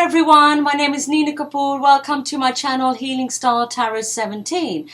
everyone, my name is Nina Kapoor. Welcome to my channel Healing Star Tarot 17.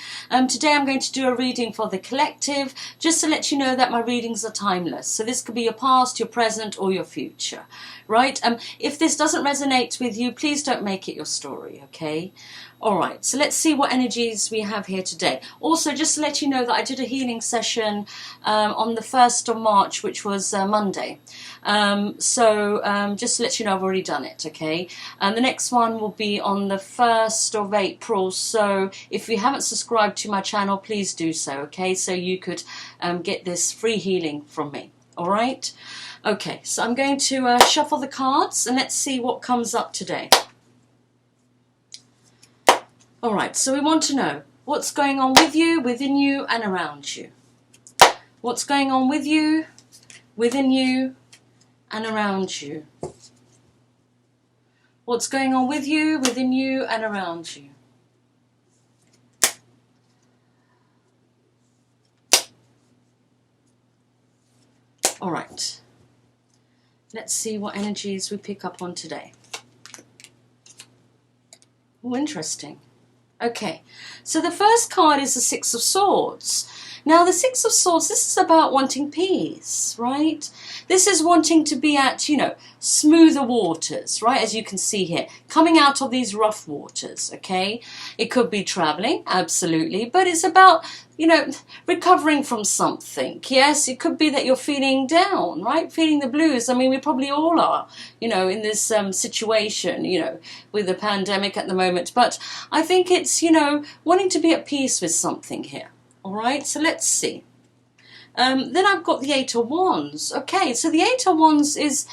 Today I'm going to do a reading for the collective, just to let you know that my readings are timeless. So this could be your past, your present or your future, right? If this doesn't resonate with you, please don't make it your story, okay? Alright, so let's see what energies we have here today. Also, just to let you know that I did a healing session on the 1st of March, which was Monday. Just to let you know, I've already done it, okay? The next one will be on the 1st of April. So if you haven't subscribed to my channel, please do so, okay? So you could get this free healing from me, alright? Okay, so I'm going to shuffle the cards and let's see what comes up today. Alright, so we want to know what's going on with you, within you and around you. What's going on with you, within you and around you. What's going on with you, within you and around you. Alright, let's see what energies we pick up on today. Oh, interesting. Okay, so the first card is the Six of Swords. Now the Six of Swords, this is about wanting peace, right? This is wanting to be at, smoother waters, right? As you can see here, coming out of these rough waters, okay? It could be traveling, absolutely, but it's about, recovering from something. Yes, it could be that you're feeling down, right? Feeling the blues. I mean, we probably all are, in this situation, with the pandemic at the moment. But I think it's, wanting to be at peace with something here. All right, so let's see. Then I've got the Eight of Wands. Okay, so the Eight of Wands is,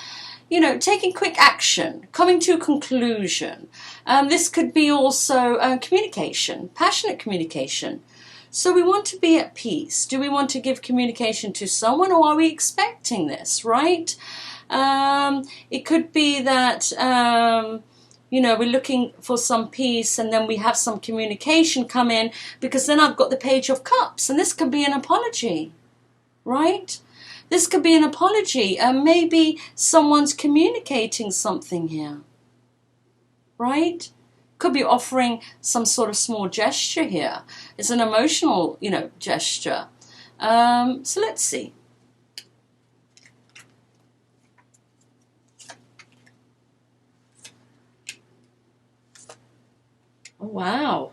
taking quick action, coming to a conclusion. This could be also communication, passionate communication. So we want to be at peace. Do we want to give communication to someone, or are we expecting this, right? It could be that, we're looking for some peace and then we have some communication come in, because then I've got the Page of Cups and this could be an apology, right? This could be an apology, and maybe someone's communicating something here, right? Could be offering some sort of small gesture here. It's an emotional, gesture. So let's see. Oh, wow.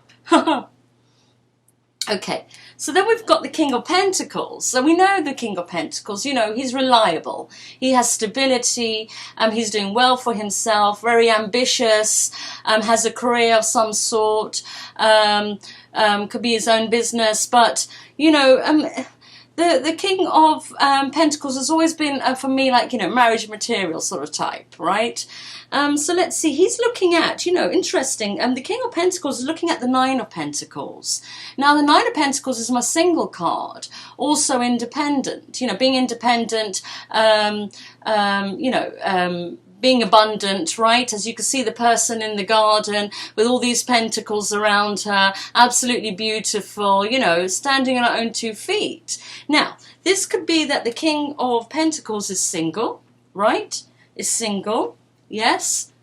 Okay, so then we've got the King of Pentacles. So we know the King of Pentacles, he's reliable. He has stability, he's doing well for himself, very ambitious, has a career of some sort, could be his own business. But, the King of Pentacles has always been, for me, like, marriage material sort of type, right? So let's see, he's looking at, interesting, the King of Pentacles is looking at the Nine of Pentacles. Now, the Nine of Pentacles is my single card, also independent, being independent, being abundant, right? As you can see, the person in the garden with all these pentacles around her, absolutely beautiful, standing on her own 2 feet. Now, this could be that the King of Pentacles is single, right? Is single, yes.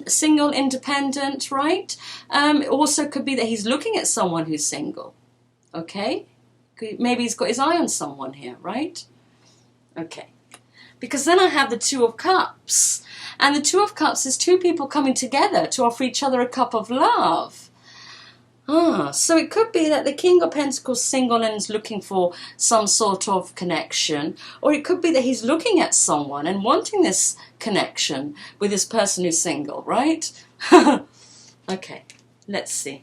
Single, independent, right? It also could be that he's looking at someone who's single, okay? Maybe he's got his eye on someone here, right? Okay. Because then I have the Two of Cups. And the Two of Cups is 2 people coming together to offer each other a cup of love. So it could be that the King of Pentacles is single and is looking for some sort of connection. Or it could be that he's looking at someone and wanting this connection with this person who's single, right? Okay, let's see.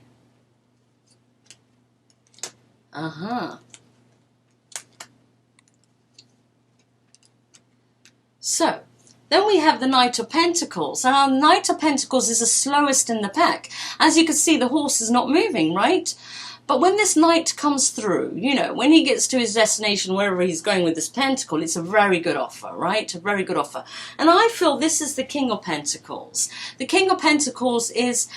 So, then we have the Knight of Pentacles. Now, the Knight of Pentacles is the slowest in the pack. As you can see, the horse is not moving, right? But when this Knight comes through, when he gets to his destination, wherever he's going with this Pentacle, it's a very good offer, right? A very good offer. And I feel this is the King of Pentacles. The King of Pentacles is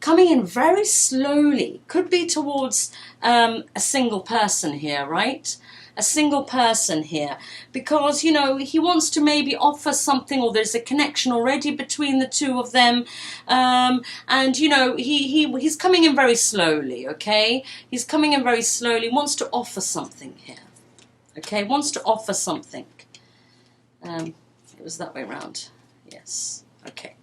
coming in very slowly. Could be towards a single person here, right? a single person here, because, you know, he wants to maybe offer something, or there's a connection already between the two of them, and, you know, he's coming in very slowly, okay? He's coming in very slowly, wants to offer something here, okay? Wants to offer something. It was that way around, yes, okay.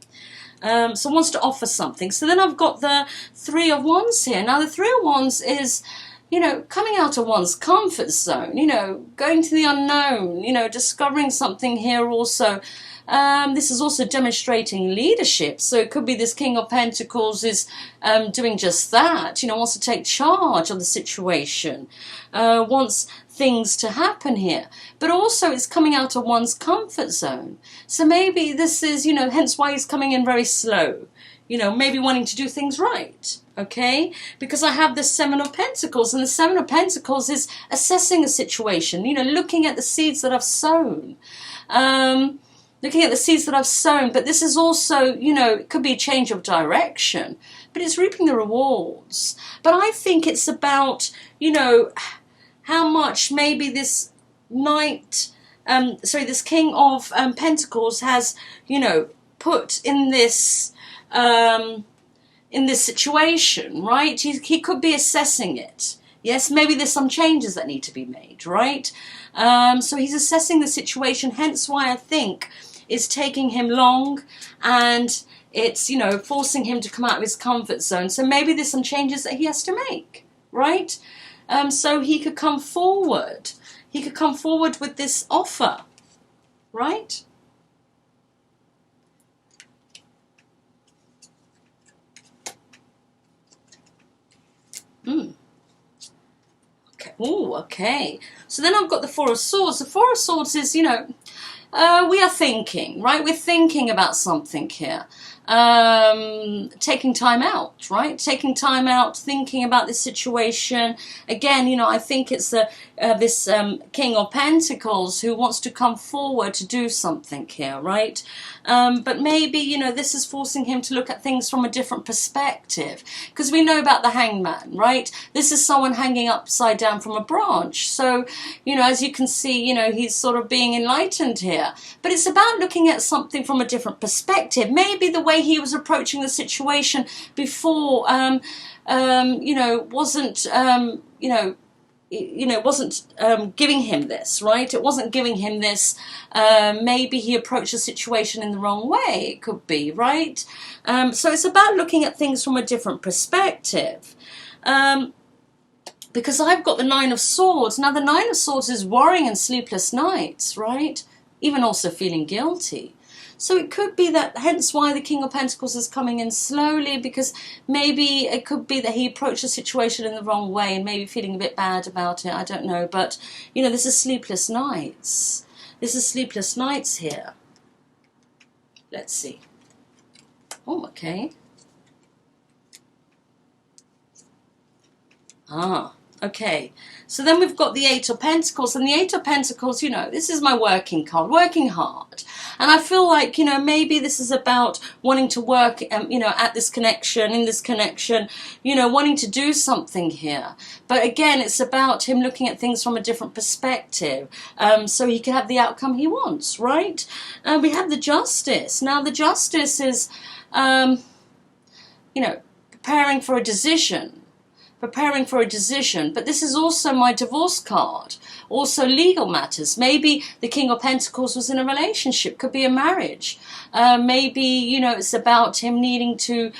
So wants to offer something. So then I've got the Three of Wands here. Now the Three of Wands is, you know, coming out of one's comfort zone, you know, going to the unknown, you know, discovering something here also. This is also demonstrating leadership. So it could be this King of Pentacles is doing just that, you know, wants to take charge of the situation, wants things to happen here. But also it's coming out of one's comfort zone. So maybe this is, you know, hence why he's coming in very slow. You know, maybe wanting to do things right, okay? Because I have the Seven of Pentacles, and the Seven of Pentacles is assessing a situation, you know, looking at the seeds that I've sown. Looking at the seeds that I've sown, but this is also, you know, it could be a change of direction, but it's reaping the rewards. But I think it's about, you know, how much maybe this this King of Pentacles has, you know, put in this situation, right? He could be assessing it. Yes, maybe there's some changes that need to be made, right? So he's assessing the situation, hence why I think it's taking him long, and it's, you know, forcing him to come out of his comfort zone. So maybe there's some changes that he has to make, right? So he could come forward. He could come forward with this offer, right? Okay. Oh, okay. So then I've got the Four of Swords. The Four of Swords is, you know, we are thinking, right? We're thinking about something here. Taking time out, right? Taking time out, thinking about this situation. Again, you know, I think it's this King of Pentacles who wants to come forward to do something here, right? But maybe, you know, this is forcing him to look at things from a different perspective, because we know about the Hangman, right? This is someone hanging upside down from a branch. So, you know, as you can see, you know, he's sort of being enlightened here. But it's about looking at something from a different perspective. Maybe the way he was approaching the situation before, you know, wasn't, wasn't giving him this, right? It wasn't giving him this. Maybe he approached the situation in the wrong way. It could be, right? So it's about looking at things from a different perspective. Because I've got the Nine of Swords. Now the Nine of Swords is worrying and sleepless nights, right? Even also feeling guilty. So it could be that, hence why the King of Pentacles is coming in slowly, because maybe it could be that he approached the situation in the wrong way and maybe feeling a bit bad about it. I don't know. But, you know, this is sleepless nights. This is sleepless nights here. Let's see. Oh, okay. Okay, so then we've got the Eight of Pentacles, and the Eight of Pentacles, you know, this is my working card, working hard. And I feel like, you know, maybe this is about wanting to work, you know, at this connection, in this connection, you know, wanting to do something here. But again, it's about him looking at things from a different perspective, so he can have the outcome he wants, right? We have the Justice. Now, the Justice is, you know, preparing for a decision. Preparing for a decision, but this is also my divorce card, also legal matters. Maybe the King of Pentacles was in a relationship, could be a marriage. Maybe, you know, it's about him needing to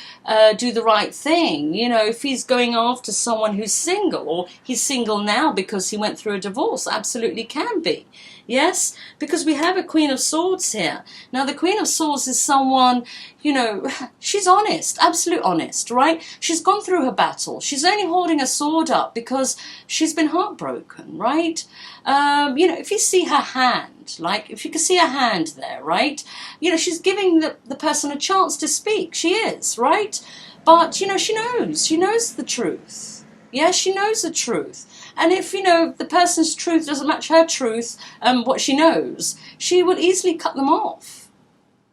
do the right thing. You know, if he's going after someone who's single, or he's single now because he went through a divorce, absolutely can be. Yes, because we have a Queen of Swords here. Now, the Queen of Swords is someone, you know, she's honest, absolute honest, right? She's gone through her battle. She's only holding a sword up because she's been heartbroken, right? You know, if you see her hand, like if you can see her hand there, right? You know, she's giving the person a chance to speak. She is, right? But, you know, she knows the truth. Yeah, she knows the truth. And if, you know, the person's truth doesn't match her truth, what she knows, she will easily cut them off,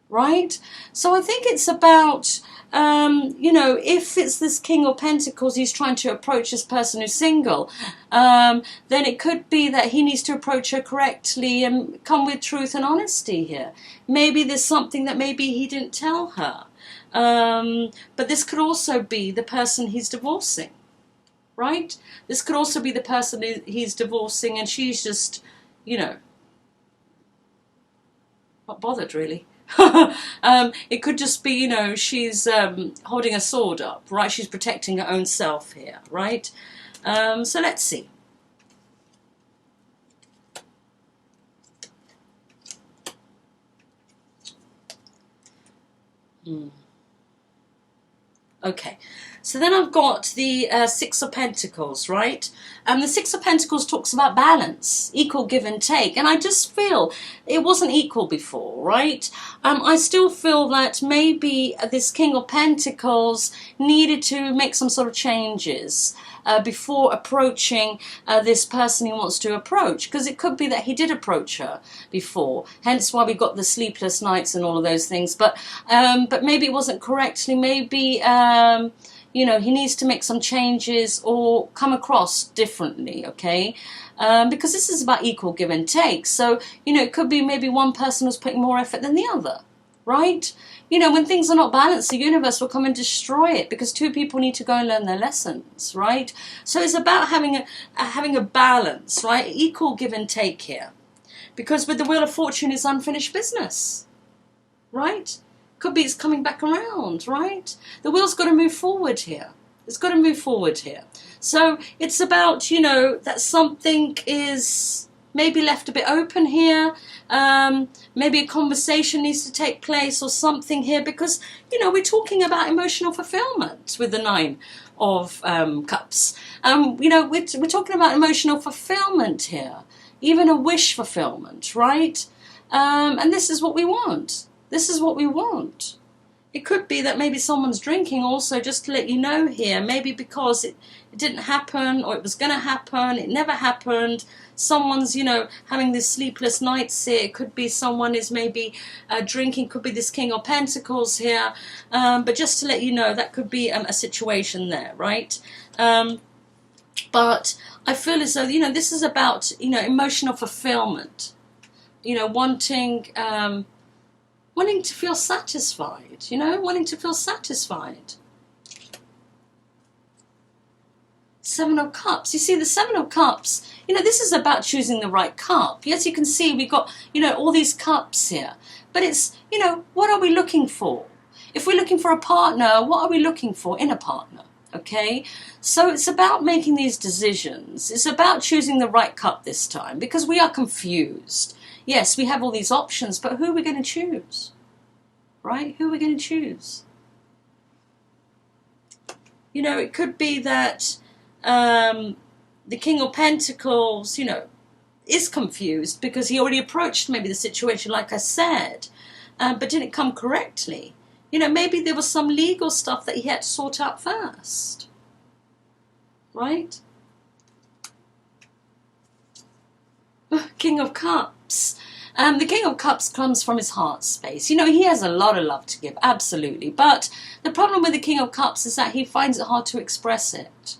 right? So I think it's about, you know, if it's this King of Pentacles, he's trying to approach this person who's single, then it could be that he needs to approach her correctly and come with truth and honesty here. Maybe there's something that maybe he didn't tell her. But this could also be the person he's divorcing, right? This could also be the person he's divorcing and she's just, you know, not bothered really. It could just be, you know, she's holding a sword up, right? She's protecting her own self here, right? So let's see. Okay, so then I've got the Six of Pentacles, right? And the Six of Pentacles talks about balance, equal give and take. And I just feel it wasn't equal before, right? I still feel that maybe this King of Pentacles needed to make some sort of changes before approaching this person he wants to approach. Because it could be that he did approach her before. Hence why we got the sleepless nights and all of those things. But maybe it wasn't correctly. Maybe... you know, he needs to make some changes or come across differently, okay? Because this is about equal give and take. So, you know, it could be maybe one person was putting more effort than the other, right? You know, when things are not balanced, the universe will come and destroy it because two people need to go and learn their lessons, right? So it's about having a balance, right? Equal give and take here. Because with the Wheel of Fortune, it's unfinished business, right? Could be it's coming back around, right? The wheel's got to move forward here. It's got to move forward here. So it's about, you know, that something is maybe left a bit open here. Maybe a conversation needs to take place or something here because, you know, we're talking about emotional fulfillment with the Nine of Cups. You know, we're talking about emotional fulfillment here. Even a wish fulfillment, right? And this is what we want. This is what we want. It could be that maybe someone's drinking also, just to let you know here, maybe because it didn't happen or it was going to happen, it never happened. Someone's, you know, having these sleepless nights here. It could be someone is maybe drinking, could be this King of Pentacles here. But just to let you know, that could be a situation there, right? But I feel as though, you know, this is about, you know, emotional fulfillment. You know, wanting to feel satisfied, you know, wanting to feel satisfied. Seven of Cups. You see, the Seven of Cups, you know, this is about choosing the right cup. Yes, you can see we've got, you know, all these cups here. But it's, you know, what are we looking for? If we're looking for a partner, what are we looking for in a partner? Okay, so it's about making these decisions. It's about choosing the right cup this time because we are confused. Yes, we have all these options, but who are we going to choose? Right? Who are we going to choose? You know, it could be that the King of Pentacles, you know, is confused because he already approached maybe the situation, like I said, but didn't come correctly. You know, maybe there was some legal stuff that he had to sort out first. Right? King of Cups. The King of Cups comes from his heart space. You know, he has a lot of love to give, absolutely. But the problem with the King of Cups is that he finds it hard to express it.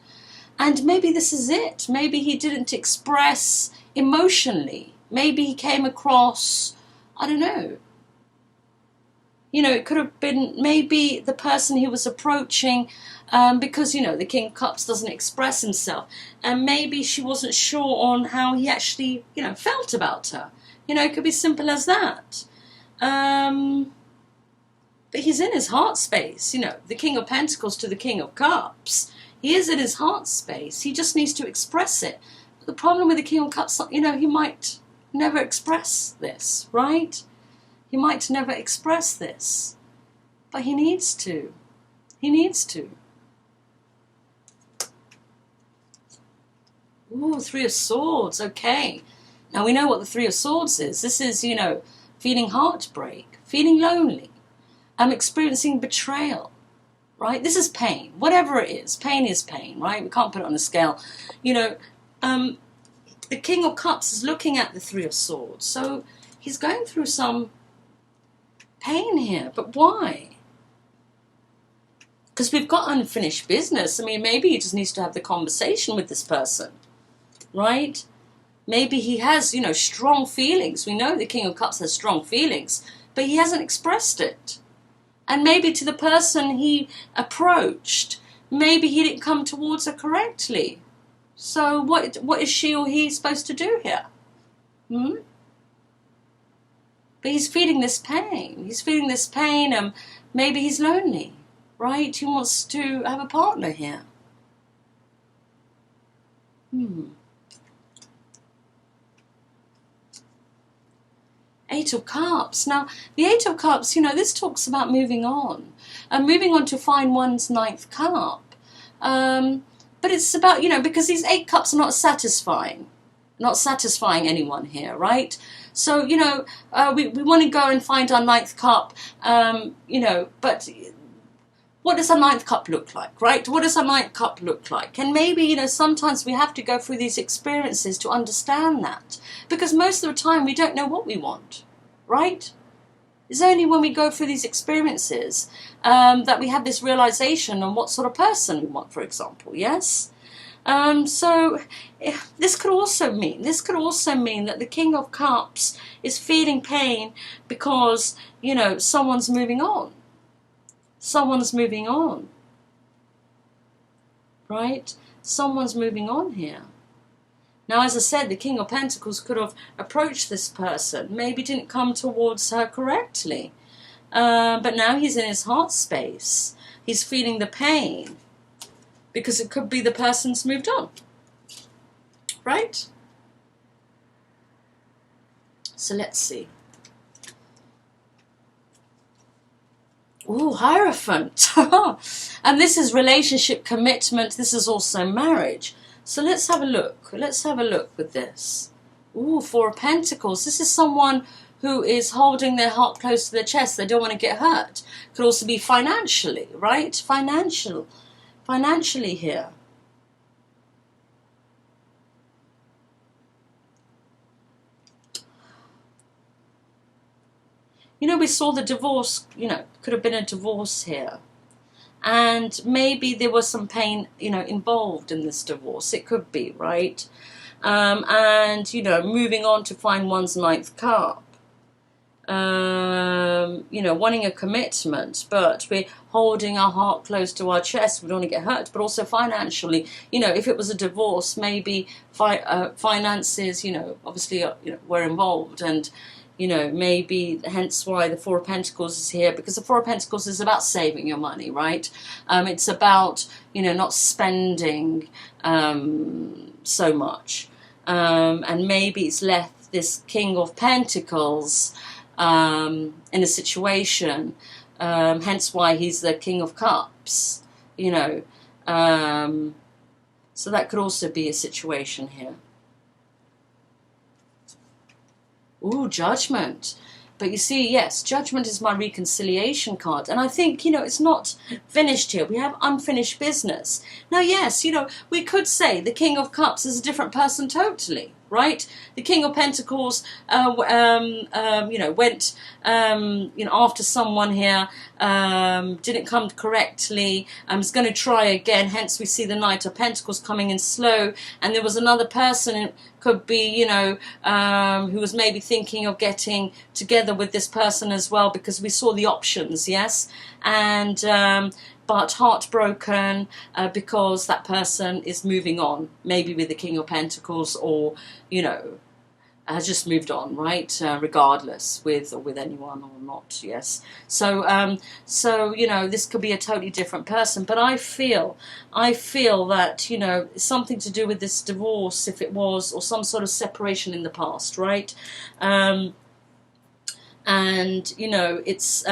And maybe this is it. Maybe he didn't express emotionally. Maybe he came across, I don't know. You know, it could have been maybe the person he was approaching because, you know, the King of Cups doesn't express himself. And maybe she wasn't sure on how he actually, you know, felt about her. You know, it could be simple as that. But he's in his heart space, you know, the King of Pentacles to the King of Cups. He is in his heart space. He just needs to express it. But the problem with the King of Cups, you know, he might never express this, right? He might never express this. But he needs to. He needs to. Ooh, Three of Swords, okay. Now we know what the Three of Swords is. This is, you know, feeling heartbreak, feeling lonely. I'm experiencing betrayal, right? This is pain, whatever it is. Pain is pain, right? We can't put it on a scale. You know, the King of Cups is looking at the Three of Swords. So he's going through some pain here. But why? Because we've got unfinished business. I mean, maybe he just needs to have the conversation with this person, right? Maybe he has, you know, strong feelings. We know the King of Cups has strong feelings, but he hasn't expressed it. And maybe to the person he approached, maybe he didn't come towards her correctly. So what is she or he supposed to do here? But he's feeling this pain. He's feeling this pain, and maybe he's lonely, right? He wants to have a partner here. Eight of Cups. Now, the Eight of Cups, you know, this talks about moving on. And moving on to find one's ninth cup. But it's about, you know, because these 8 cups are not satisfying anyone here, right? So, you know, we want to go and find our ninth cup, you know, but what does our ninth cup look like, right? What does our ninth cup look like? And maybe, you know, sometimes we have to go through these experiences to understand that, because most of the time we don't know what we want, right? It's only when we go through these experiences that we have this realization on what sort of person we want, for example, yes? So this could also mean that the King of Cups is feeling pain because, you know, someone's moving on. Someone's moving on, right? Someone's moving on here. Now, as I said, the King of Pentacles could have approached this person, maybe didn't come towards her correctly. But now he's in his heart space. He's feeling the pain because it could be the person's moved on, right? So let's see. Ooh, Hierophant. And this is relationship, commitment. This is also marriage. So let's have a look. Let's have a look with this. Ooh, Four of Pentacles. This is someone who is holding their heart close to their chest. They don't want to get hurt. Could also be financially, right? Financially here. You know, we saw the divorce, you know, could have been a divorce here. And maybe there was some pain, you know, involved in this divorce. It could be, right? And, you know, moving on to find one's ninth cup. You know, wanting a commitment, but we're holding our heart close to our chest. We don't want to get hurt, but also financially. You know, if it was a divorce, maybe finances, you know, obviously, you know, were involved. And, you know, maybe hence why the Four of Pentacles is here, because the Four of Pentacles is about saving your money, right? It's about, you know, not spending so much. And maybe it's left this King of Pentacles in a situation, hence why he's the King of Cups, you know. So that could also be a situation here. Ooh, Judgment. But you see, yes, Judgment is my reconciliation card. And I think, you know, it's not finished here. We have unfinished business. Now, yes, you know, we could say the King of Cups is a different person totally, right? The King of Pentacles, you know, went, you know, after someone here, didn't come correctly, is going to try again. Hence, we see the Knight of Pentacles coming in slow. And there was another person, could be, you know, who was maybe thinking of getting together with this person as well, because we saw the options, yes? And but heartbroken because that person is moving on, maybe with the King of Pentacles, or, you know, has just moved on, right? Regardless, with anyone or not, yes. So, so, you know, this could be a totally different person. But I feel that, you know, it's something to do with this divorce, if it was, or some sort of separation in the past, right? And, you know, it's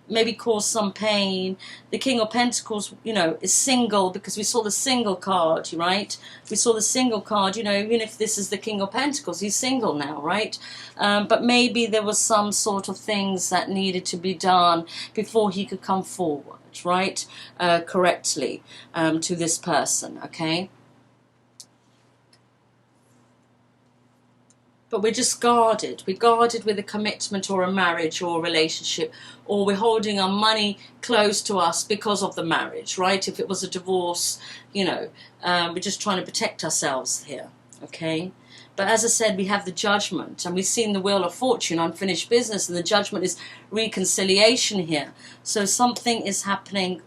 maybe caused some pain. The King of Pentacles, you know, is single, because we saw the single card, right? We saw the single card, you know, even if this is the King of Pentacles, he's single now, right? But maybe there was some sort of things that needed to be done before he could come forward, right? Correctly to this person, okay? but we're just guarded. We're guarded with a commitment or a marriage or a relationship, or we're holding our money close to us because of the marriage, right? If it was a divorce, you know, we're just trying to protect ourselves here, okay? But as I said, we have the judgment, and we've seen the wheel of fortune, unfinished business, and the judgment is reconciliation here. So something is happening.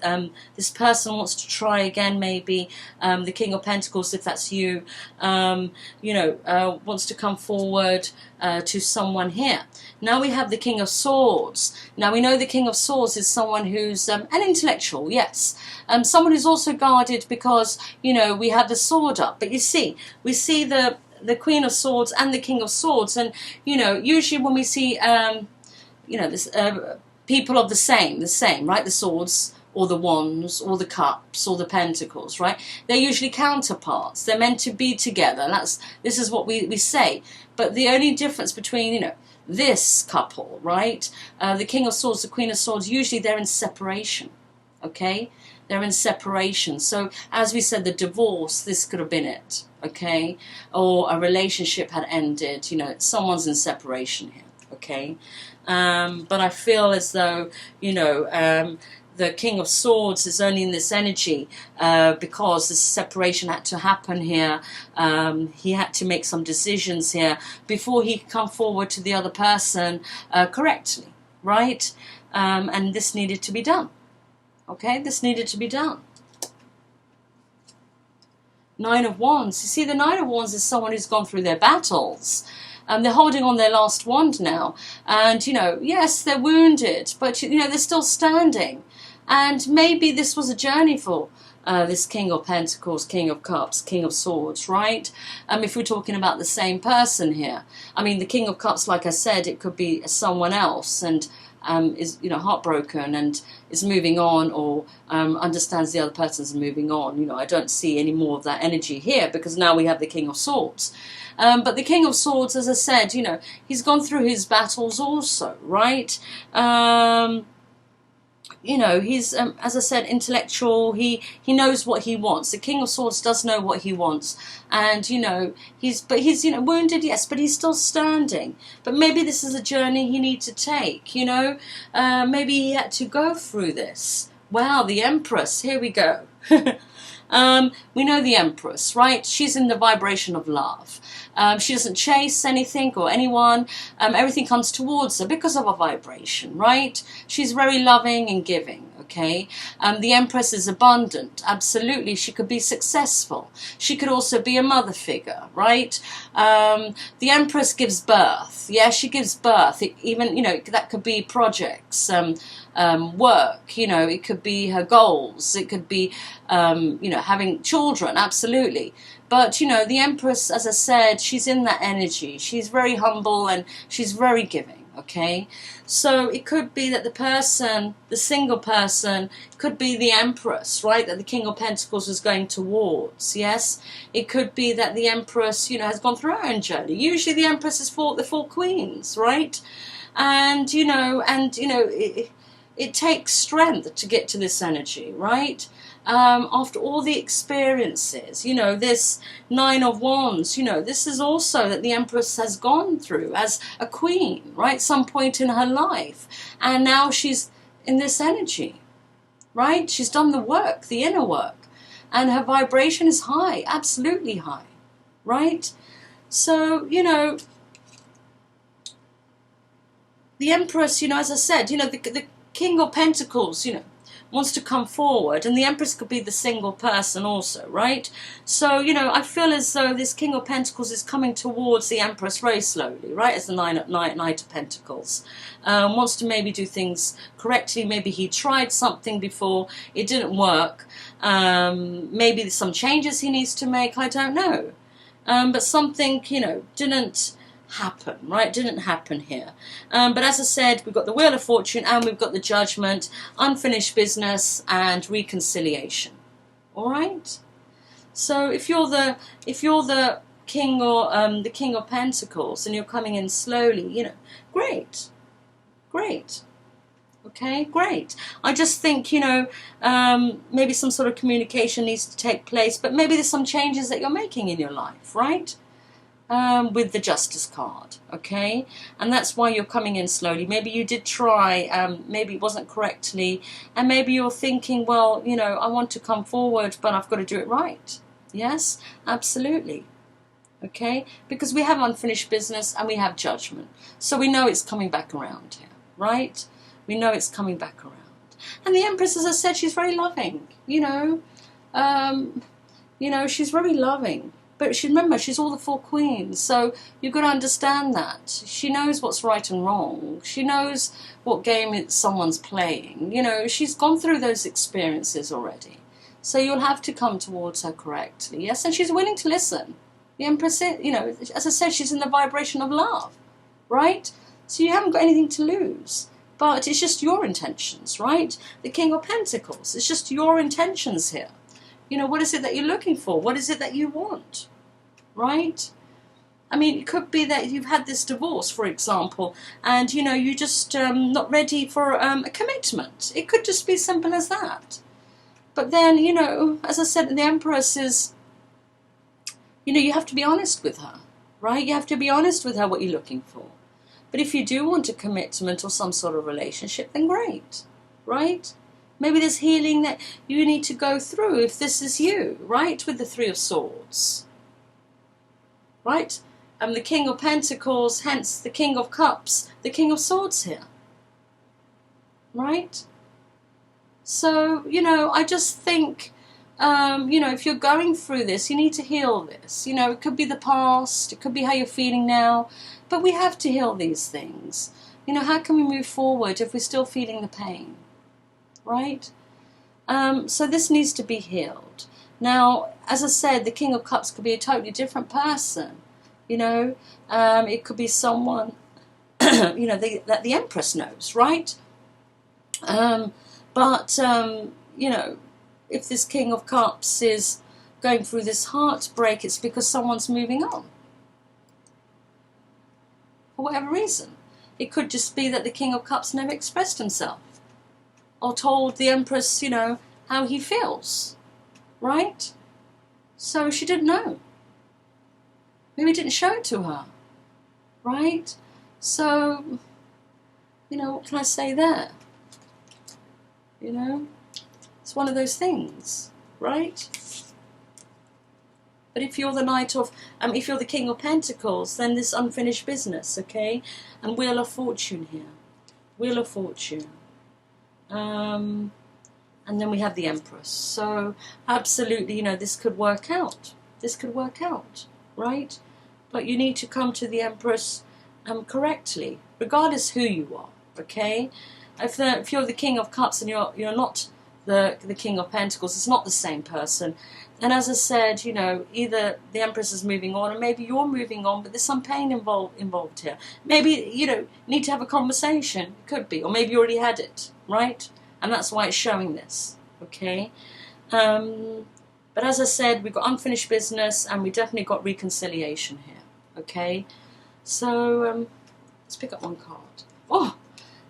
This person wants to try again, maybe. The King of Pentacles, if that's you, wants to come forward to someone here. Now we have the King of Swords. Now we know the King of Swords is someone who's an intellectual, yes. Someone who's also guarded because, you know, we have the sword up. But you see, we see the Queen of Swords and the King of Swords, and you know, usually when we see this people of the same, right, the swords or the wands or the cups or the pentacles, right, they're usually counterparts. They're meant to be together. This is what we say. But the only difference between, you know, this couple, right, the King of Swords, the Queen of Swords, usually they're in separation, okay? They're in separation. So as we said, the divorce, this could have been it, okay? Or a relationship had ended, you know, someone's in separation here, okay? But I feel as though, you know, the King of Swords is only in this energy because this separation had to happen here. He had to make some decisions here before he could come forward to the other person correctly, right? And this needed to be done. Okay, this needed to be done. Nine of Wands. You see, the Nine of Wands is someone who's gone through their battles. They're holding on their last wand now. And, you know, yes, they're wounded, but, you know, they're still standing. And maybe this was a journey for this King of Pentacles, King of Cups, King of Swords, right? If we're talking about the same person here. I mean, the King of Cups, like I said, it could be someone else and is, you know, heartbroken and is moving on, or understands the other person's moving on. You know, I don't see any more of that energy here because now we have the King of Swords. But the King of Swords, as I said, you know, he's gone through his battles also, right? You know, he's, as I said, intellectual. He knows what he wants. The King of Swords does know what he wants. And, you know, he's, you know, wounded, yes, but he's still standing. But maybe this is a journey he needs to take, you know. Maybe he had to go through this. Wow, the Empress, here we go. We know the Empress, right? She's in the vibration of love. She doesn't chase anything or anyone. Everything comes towards her because of her vibration, right? She's very loving and giving, okay? The Empress is abundant. Absolutely, she could be successful. She could also be a mother figure, right? The Empress gives birth. Yeah, she gives birth. Even, you know, that could be projects, work, you know, it could be her goals. It could be, you know, having children, absolutely. But, you know, the Empress, as I said, she's in that energy. She's very humble and she's very giving, okay? So it could be that the person, the single person, could be the Empress, right? That the King of Pentacles was going towards, yes? It could be that the Empress, you know, has gone through her own journey. Usually the Empress is for the four queens, right? And, you know, it takes strength to get to this energy, right? After all the experiences, you know, this Nine of Wands, you know, this is also that the Empress has gone through as a queen, right? Some point in her life. And now she's in this energy, right? She's done the work, the inner work. And her vibration is high, absolutely high, right? So, you know, the Empress, you know, as I said, you know, the King of Pentacles, you know, wants to come forward, and the Empress could be the single person also, right? So, you know, I feel as though this King of Pentacles is coming towards the Empress very slowly, right, as the Knight of Pentacles. Wants to maybe do things correctly. Maybe he tried something before, it didn't work. Maybe there's some changes he needs to make, I don't know. But something, you know, didn't happen, right? Didn't happen here. But as I said, we've got the Wheel of Fortune and we've got the Judgment, unfinished business and reconciliation. All right. So if you're the King or the King of Pentacles and you're coming in slowly, you know, great. Okay, great. I just think, you know, maybe some sort of communication needs to take place, but maybe there's some changes that you're making in your life, right? with the Justice card, okay? And that's why you're coming in slowly. Maybe you did try, maybe it wasn't correctly, and maybe you're thinking, well, you know, I want to come forward, but I've got to do it right. Yes, absolutely. Okay, because we have unfinished business and we have judgment. So we know it's coming back around here, right? We know it's coming back around. And the Empress, as I said, she's very loving, you know. She's very loving. But remember, she's all the 4 queens, so you've got to understand that. She knows what's right and wrong. She knows what game someone's playing. You know, she's gone through those experiences already. So you'll have to come towards her correctly, yes? And she's willing to listen. The Empress, you know, as I said, she's in the vibration of love, right? So you haven't got anything to lose. But it's just your intentions, right? The King of Pentacles, it's just your intentions here. You know, what is it that you're looking for? What is it that you want? Right? I mean, it could be that you've had this divorce, for example, and, you know, you're just not ready for a commitment. It could just be simple as that. But then, you know, as I said, the Empress is, you know, you have to be honest with her, right? You have to be honest with her what you're looking for. But if you do want a commitment or some sort of relationship, then great, right? Maybe there's healing that you need to go through if this is you, right? With the 3 of Swords. Right? The King of Pentacles, hence the King of Cups, the King of Swords here. Right? So, you know, I just think, you know, if you're going through this, you need to heal this. You know, it could be the past, it could be how you're feeling now, but we have to heal these things. You know, how can we move forward if we're still feeling the pain? Right? So this needs to be healed. Now, as I said, the King of Cups could be a totally different person. You know, it could be someone, you know, that the Empress knows, right? You know, if this King of Cups is going through this heartbreak, it's because someone's moving on. For whatever reason. It could just be that the King of Cups never expressed himself. Or told the Empress, you know, how he feels. Right? So she didn't know. Maybe didn't show it to her. Right? So, you know, what can I say there? You know? It's one of those things. Right? But if you're the Knight of, if you're the King of Pentacles, then this unfinished business, okay? And Wheel of Fortune here. Wheel of Fortune. And then we have the Empress. So, absolutely, you know, this could work out. This could work out, right? But you need to come to the Empress correctly, regardless who you are, okay? If you're the King of Cups and you're not the King of Pentacles, it's not the same person. And as I said, you know, either the Empress is moving on, or maybe you're moving on, but there's some pain involved here. Maybe, you know, need to have a conversation. It could be. Or maybe you already had it, right? And that's why it's showing this, okay? But as I said, we've got unfinished business, and we definitely got reconciliation here, okay? So, let's pick up one card. Oh,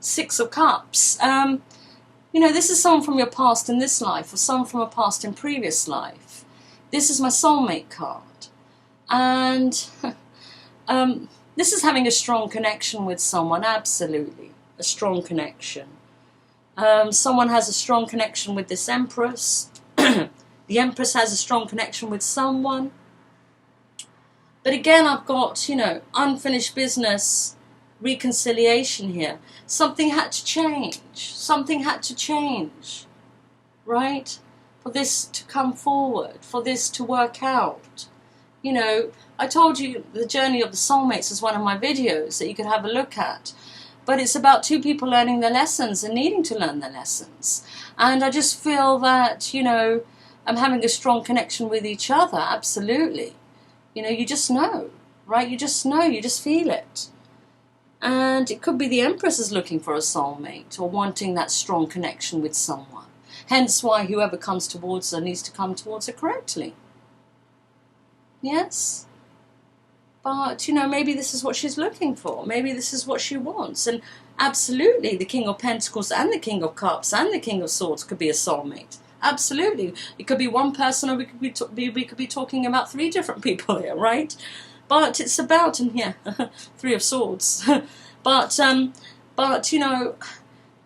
6 of Cups. You know, this is someone from your past in this life, or someone from a past in previous life. This is my soulmate card. And this is having a strong connection with someone, absolutely. A strong connection. Someone has a strong connection with this Empress. The Empress has a strong connection with someone. But again, I've got, you know, unfinished business, reconciliation here. Something had to change. Something had to change. Right? For this to come forward. For this to work out. You know, I told you the journey of the soulmates is one of my videos that you could have a look at. But it's about 2 people learning their lessons and needing to learn their lessons. And I just feel that, you know, I'm having a strong connection with each other, absolutely. You know, you just know, right? You just know, you just feel it. And it could be the Empress is looking for a soulmate or wanting that strong connection with someone. Hence why whoever comes towards her needs to come towards her correctly. Yes? But, you know, maybe this is what she's looking for. Maybe this is what she wants. And absolutely, the King of Pentacles and the King of Cups and the King of Swords could be a soulmate. Absolutely. It could be one person, or we could be talking about 3 different people here, right? But it's about, and yeah, Three of Swords. but you know,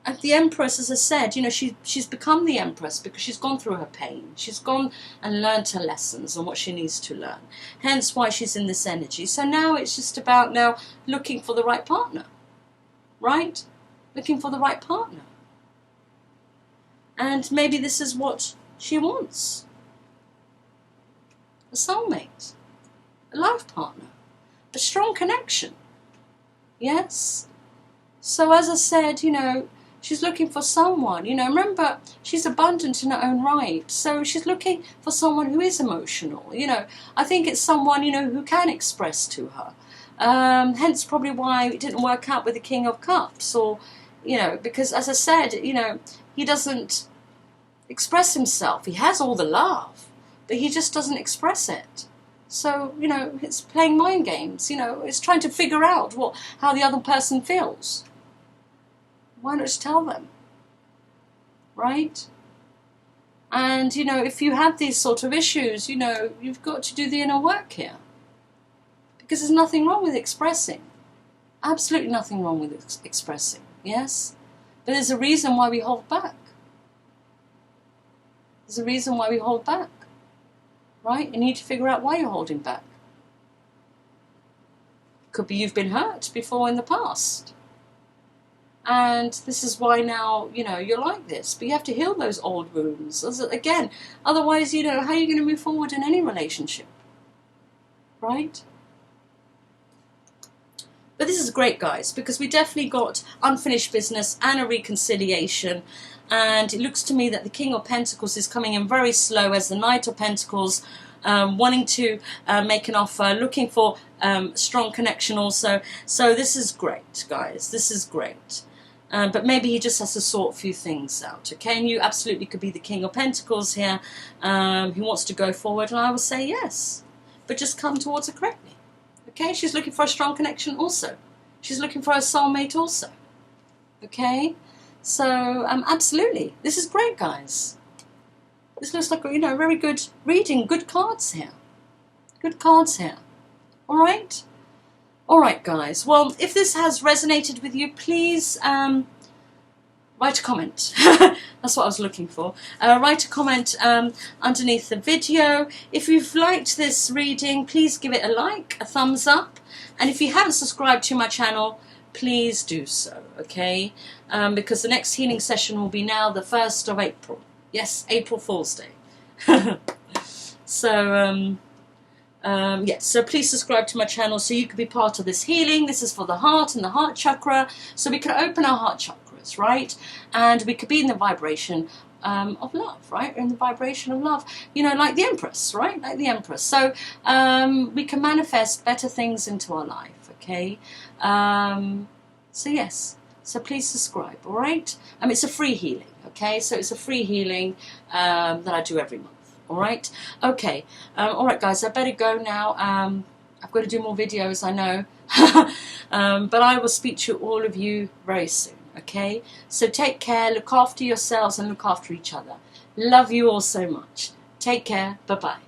and the Empress, as I said, you know, she's become the Empress because she's gone through her pain. She's gone and learned her lessons and what she needs to learn. Hence why she's in this energy. So now it's just about now looking for the right partner, right? Looking for the right partner. And maybe this is what she wants. A soulmate, a life partner, a strong connection. Yes? So as I said, you know, she's looking for someone, you know, remember, she's abundant in her own right. So she's looking for someone who is emotional, you know. I think it's someone, you know, who can express to her. Hence probably why it didn't work out with the King of Cups, or, you know, because as I said, you know, he doesn't express himself. He has all the love, but he just doesn't express it. So, you know, it's playing mind games, you know, it's trying to figure out how the other person feels. Why not just tell them? Right? And, you know, if you have these sort of issues, you know, you've got to do the inner work here. Because there's nothing wrong with expressing. Absolutely nothing wrong with expressing, yes? But there's a reason why we hold back. There's a reason why we hold back. Right? You need to figure out why you're holding back. Could be you've been hurt before in the past. And this is why now, you know, you're like this. But you have to heal those old wounds. Again, otherwise, you know, how are you going to move forward in any relationship? Right? But this is great, guys, because we definitely got unfinished business and a reconciliation. And it looks to me that the King of Pentacles is coming in very slow as the Knight of Pentacles, wanting to make an offer, looking for strong connection also. So this is great, guys. This is great. But maybe he just has to sort a few things out, okay? And you absolutely could be the King of Pentacles here, who wants to go forward, and I would say yes. But just come towards her correctly, okay? She's looking for a strong connection also. She's looking for a soulmate also, okay? So, absolutely. This is great, guys. This looks like, you know, very good reading. Good cards here. Good cards here. All right? All right, guys. Well, if this has resonated with you, please write a comment. That's what I was looking for. Write a comment underneath the video. If you've liked this reading, please give it a like, a thumbs up. And if you haven't subscribed to my channel, please do so, okay? Because the next healing session will be now the 1st of April. Yes, April Fool's Day. So, yes, so please subscribe to my channel so you can be part of this healing. This is for the heart and the heart chakra. So we can open our heart chakras, right? And we could be in the vibration of love, right? In the vibration of love, you know, like the Empress, right? Like the Empress. So we can manifest better things into our life, okay? So yes, so please subscribe, all right? It's a free healing, okay? So it's a free healing that I do every month, all right? Okay, all right, guys, I better go now. I've got to do more videos, I know. But I will speak to all of you very soon, okay? So take care, look after yourselves and look after each other. Love you all so much. Take care, bye-bye.